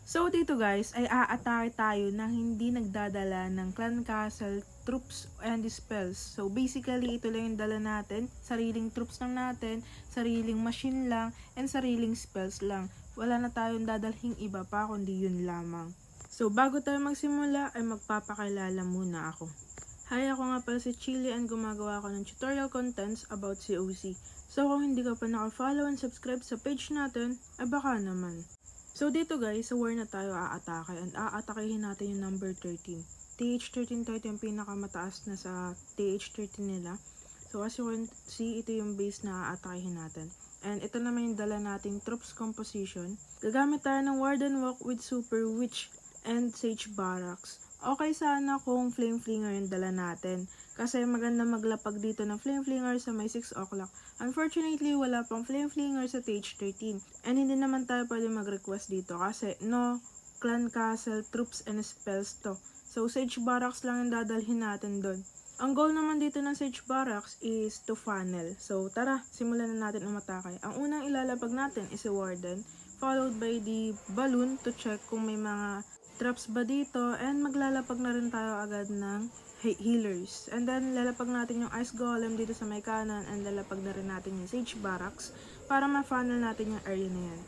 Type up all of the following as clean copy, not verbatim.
So dito guys ay aatake tayo na hindi nagdadala ng clan castle, troops, and spells. So basically ito lang yung dala natin, sariling troops lang natin, sariling machine lang, and sariling spells lang. Wala na tayong dadalhing iba pa kundi yun lamang. So bago tayo magsimula ay magpapakilala muna ako. Hi, ako nga pala si Chili and gumagawa ako ng tutorial contents about COC. So kung hindi ka pa naka-follow and subscribe sa page natin, ay baka naman. So dito guys, sa war na tayo aatake and aatakehin natin yung number 13. TH13 to, ito yung pinakamataas na sa TH13 nila. So as you can see, ito yung base na aatakehin natin. And ito naman yung dala nating troops composition. Gagamit tayo ng Warden Walk with Super Witch and Sage Barracks. Okay sana kung Flame Flinger yung dala natin. Kasi maganda maglapag dito ng Flame Flinger sa may 6 o'clock. Unfortunately, wala pang Flame Flinger sa TH13. And hindi naman tayo pwede mag-request dito kasi no clan castle, troops, and spells to. So, Sage Barracks lang yung dadalhin natin doon. Ang goal naman dito ng Sage Barracks is to funnel. So, tara, simulan na natin umatake. Ang unang ilalapag natin is si Warden, followed by the balloon to check kung may mga traps ba dito, and maglalapag na rin tayo agad ng healers. And then, lalapag natin yung Ice Golem dito sa may kanan, and lalapag na rin natin yung Sage Barracks para ma-funnel natin yung area na yan.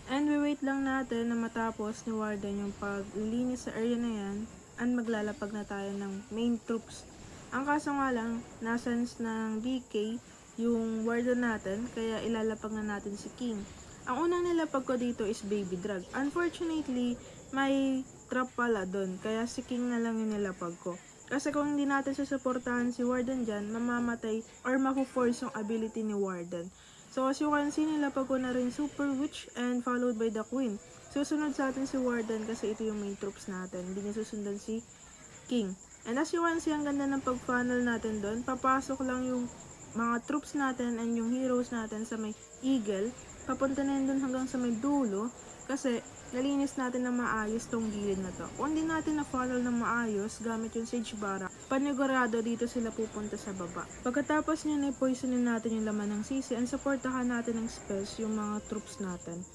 And we wait lang natin na matapos ni Warden yung paglinis sa area na yan, and maglalapag na tayo ng main troops. Ang kaso nga lang, nasense ng DK yung Warden natin, kaya ilalapag na natin si King. Ang unang nilapag ko dito is Baby Drag. Unfortunately, may trap pala doon, kaya si King na lang yung nilapag ko. Kasi kung hindi natin susuportahan si Warden dyan, mamamatay or mapu-force yung ability ni Warden. So as you can see, nilapag ko na rin Super Witch and followed by the Queen. Susunod sa atin si Warden kasi ito yung main troops natin. Hindi niya susundan si King. And as you can see, ang ganda ng pag-funnel natin doon. Papasok lang yung mga troops natin and yung heroes natin sa may Eagle. Papunta na yun doon hanggang sa may dulo kasi nalinis natin na maayos tong gilid na to. Kung hindi natin na-follow na maayos gamit yung Sage Barrack, panigurado dito sila pupunta sa baba. Pagkatapos nyo na poisonin natin yung laman ng sisi and supportahan natin ng spells yung mga troops natin.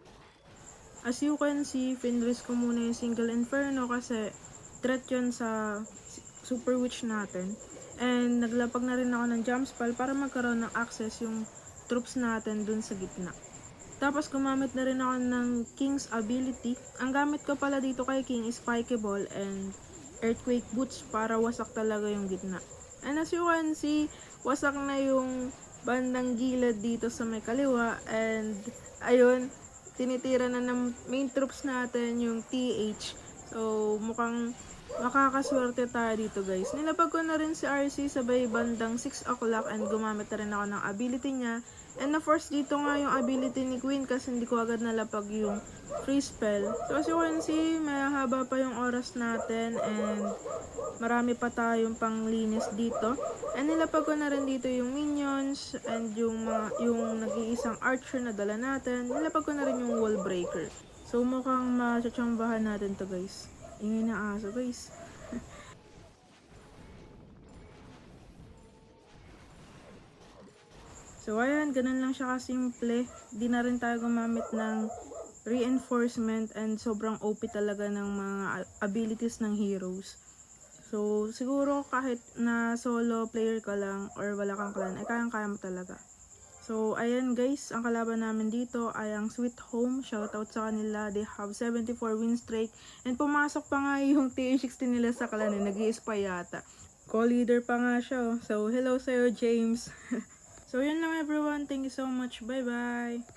As you can see, finrest ko muna yung Single Inferno kasi threat yun sa Super Witch natin. And naglapag na rin ako ng Jump Spell para magkaroon ng access yung troops natin dun sa gitna. Tapos gumamit na rin ako ng King's ability. Ang gamit ko pala dito kay King is Spike Ball and Earthquake Boots para wasak talaga yung gitna. And as you can see, wasak na yung bandang gilid dito sa may kaliwa. And ayun, tinitira na ng main troops natin yung TH. So mukhang makakaswerte tayo dito guys. Nilapag ko na rin si RC sabay bandang 6 o'clock and gumamit na rin ako ng ability niya. And na-force dito nga yung ability ni Queen kasi hindi ko agad nalapag yung free spell. So as you can see, may haba pa yung oras natin and marami pa tayong panglinis dito. And nilapag ko na rin dito yung minions and yung nag-iisang archer na dala natin. Nilapag ko na rin yung wall breaker. So mukhang matsambahan natin to guys. Ingay na aso guys. So ayan, ganun lang siya kasimple. Di na rin tayo gumamit ng reinforcement and sobrang OP talaga ng mga abilities ng heroes. So siguro kahit na solo player ka lang or wala kang clan, ay kayang-kaya mo talaga. So ayan guys, ang kalaban namin dito ay ang Sweet Home. Shoutout sa kanila, they have 74 win streak. And pumasok pa nga yung TH16 nila sa clan, nag-i-spy yata. Co-leader pa nga siya. So hello sa'yo James. So yun lang everyone, thank you so much, bye bye!